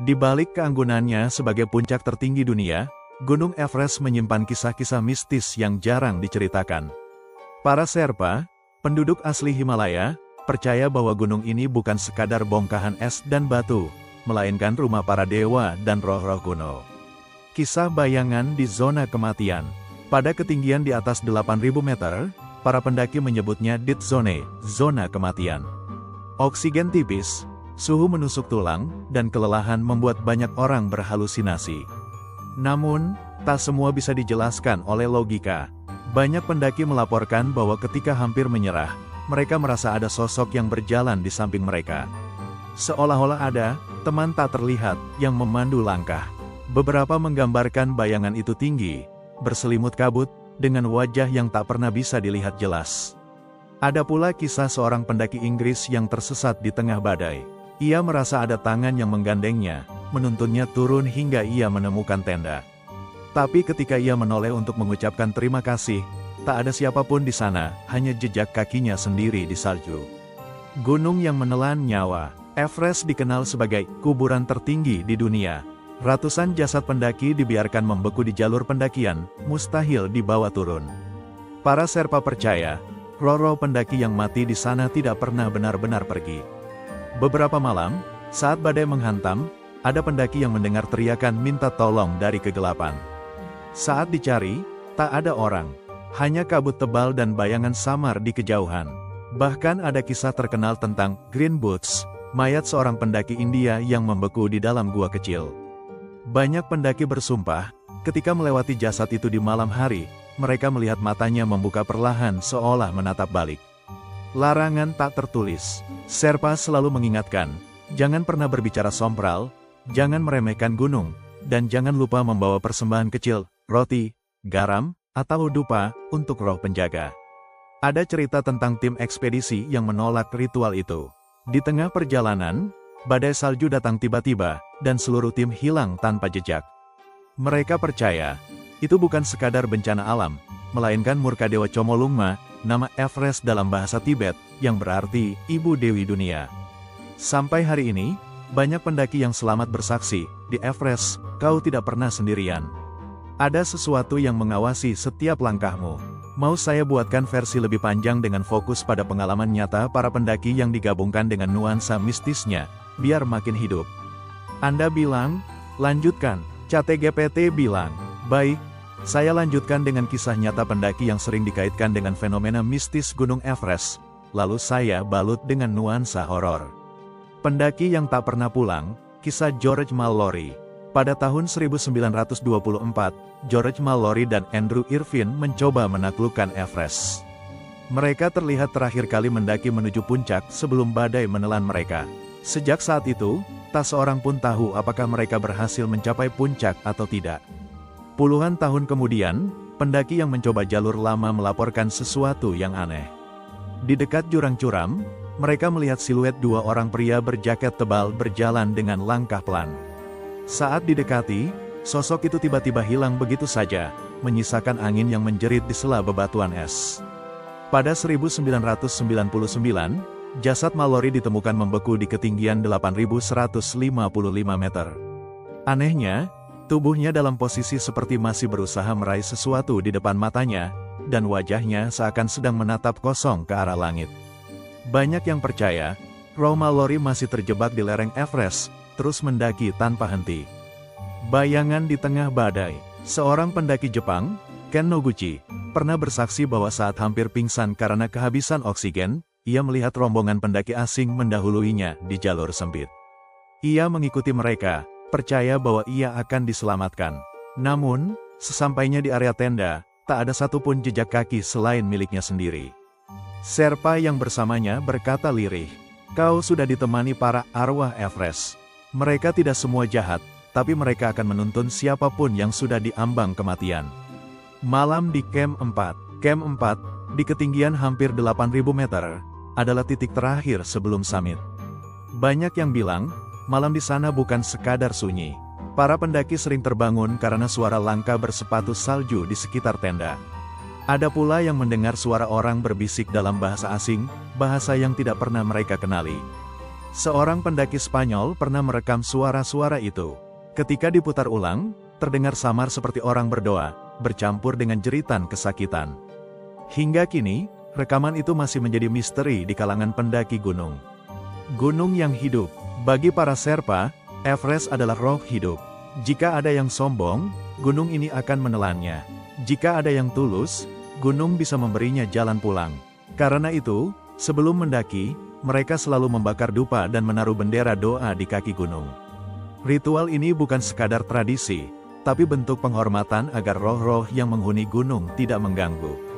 Di balik keanggunannya sebagai puncak tertinggi dunia, Gunung Everest menyimpan kisah-kisah mistis yang jarang diceritakan. Para Sherpa, penduduk asli Himalaya, percaya bahwa gunung ini bukan sekadar bongkahan es dan batu, melainkan rumah para dewa dan roh-roh kuno. Kisah bayangan di zona kematian. Pada ketinggian di atas 8.000 meter, para pendaki menyebutnya dead zone, zona kematian. Oksigen tipis, suhu menusuk tulang, dan kelelahan membuat banyak orang berhalusinasi. Namun, tak semua bisa dijelaskan oleh logika. Banyak pendaki melaporkan bahwa ketika hampir menyerah, mereka merasa ada sosok yang berjalan di samping mereka. Seolah-olah ada teman tak terlihat yang memandu langkah. Beberapa menggambarkan bayangan itu tinggi, berselimut kabut, dengan wajah yang tak pernah bisa dilihat jelas. Ada pula kisah seorang pendaki Inggris yang tersesat di tengah badai. Ia merasa ada tangan yang menggandengnya, menuntunnya turun hingga ia menemukan tenda. Tapi ketika ia menoleh untuk mengucapkan terima kasih, tak ada siapapun di sana, hanya jejak kakinya sendiri di salju. Gunung yang menelan nyawa. Everest dikenal sebagai kuburan tertinggi di dunia. Ratusan jasad pendaki dibiarkan membeku di jalur pendakian, mustahil dibawa turun. Para Sherpa percaya, roh-roh pendaki yang mati di sana tidak pernah benar-benar pergi. Beberapa malam, saat badai menghantam, ada pendaki yang mendengar teriakan minta tolong dari kegelapan. Saat dicari, tak ada orang, hanya kabut tebal dan bayangan samar di kejauhan. Bahkan ada kisah terkenal tentang Green Boots, mayat seorang pendaki India yang membeku di dalam gua kecil. Banyak pendaki bersumpah, ketika melewati jasad itu di malam hari, mereka melihat matanya membuka perlahan seolah menatap balik. Larangan tak tertulis. Sherpa selalu mengingatkan, jangan pernah berbicara sompral, jangan meremehkan gunung, dan jangan lupa membawa persembahan kecil, roti, garam, atau dupa, untuk roh penjaga. Ada cerita tentang tim ekspedisi yang menolak ritual itu. Di tengah perjalanan, badai salju datang tiba-tiba, dan seluruh tim hilang tanpa jejak. Mereka percaya, itu bukan sekadar bencana alam, melainkan murka Dewa Chomolungma, nama Everest dalam bahasa Tibet, yang berarti Ibu Dewi Dunia. Sampai hari ini, banyak pendaki yang selamat bersaksi, di Everest, kau tidak pernah sendirian. Ada sesuatu yang mengawasi setiap langkahmu. Mau saya buatkan versi lebih panjang dengan fokus pada pengalaman nyata para pendaki yang digabungkan dengan nuansa mistisnya, biar makin hidup. Anda bilang, lanjutkan. ChatGPT bilang, baik, saya lanjutkan dengan kisah nyata pendaki yang sering dikaitkan dengan fenomena mistis Gunung Everest, lalu saya balut dengan nuansa horor. Pendaki yang tak pernah pulang, kisah George Mallory. Pada tahun 1924, George Mallory dan Andrew Irvine mencoba menaklukkan Everest. Mereka terlihat terakhir kali mendaki menuju puncak sebelum badai menelan mereka. Sejak saat itu, tak seorang pun tahu apakah mereka berhasil mencapai puncak atau tidak. Puluhan tahun kemudian, pendaki yang mencoba jalur lama melaporkan sesuatu yang aneh. Di dekat jurang curam, mereka melihat siluet dua orang pria berjaket tebal berjalan dengan langkah pelan. Saat didekati, sosok itu tiba-tiba hilang begitu saja, menyisakan angin yang menjerit di sela bebatuan es. Pada 1999, jasad Mallory ditemukan membeku di ketinggian 8.155 meter. Anehnya, tubuhnya dalam posisi seperti masih berusaha meraih sesuatu di depan matanya, dan wajahnya seakan sedang menatap kosong ke arah langit. Banyak yang percaya, roh Mallory masih terjebak di lereng Everest, terus mendaki tanpa henti. Bayangan di tengah badai. Seorang pendaki Jepang, Ken Noguchi, pernah bersaksi bahwa saat hampir pingsan karena kehabisan oksigen, ia melihat rombongan pendaki asing mendahuluinya di jalur sempit. Ia mengikuti mereka, percaya bahwa ia akan diselamatkan. Namun, sesampainya di area tenda, tak ada satupun jejak kaki selain miliknya sendiri. Sherpa yang bersamanya berkata lirih, "Kau sudah ditemani para arwah Everest. Mereka tidak semua jahat, tapi mereka akan menuntun siapapun yang sudah diambang kematian." Malam di Camp 4. Camp 4, di ketinggian hampir 8.000 meter, adalah titik terakhir sebelum summit. Banyak yang bilang, malam di sana bukan sekadar sunyi. Para pendaki sering terbangun karena suara langkah bersepatu salju di sekitar tenda. Ada pula yang mendengar suara orang berbisik dalam bahasa asing, bahasa yang tidak pernah mereka kenali. Seorang pendaki Spanyol pernah merekam suara-suara itu. Ketika diputar ulang, terdengar samar seperti orang berdoa, bercampur dengan jeritan kesakitan. Hingga kini, rekaman itu masih menjadi misteri di kalangan pendaki gunung. Gunung yang hidup. Bagi para Sherpa, Everest adalah roh hidup. Jika ada yang sombong, gunung ini akan menelannya. Jika ada yang tulus, gunung bisa memberinya jalan pulang. Karena itu, sebelum mendaki, mereka selalu membakar dupa dan menaruh bendera doa di kaki gunung. Ritual ini bukan sekadar tradisi, tapi bentuk penghormatan agar roh-roh yang menghuni gunung tidak mengganggu.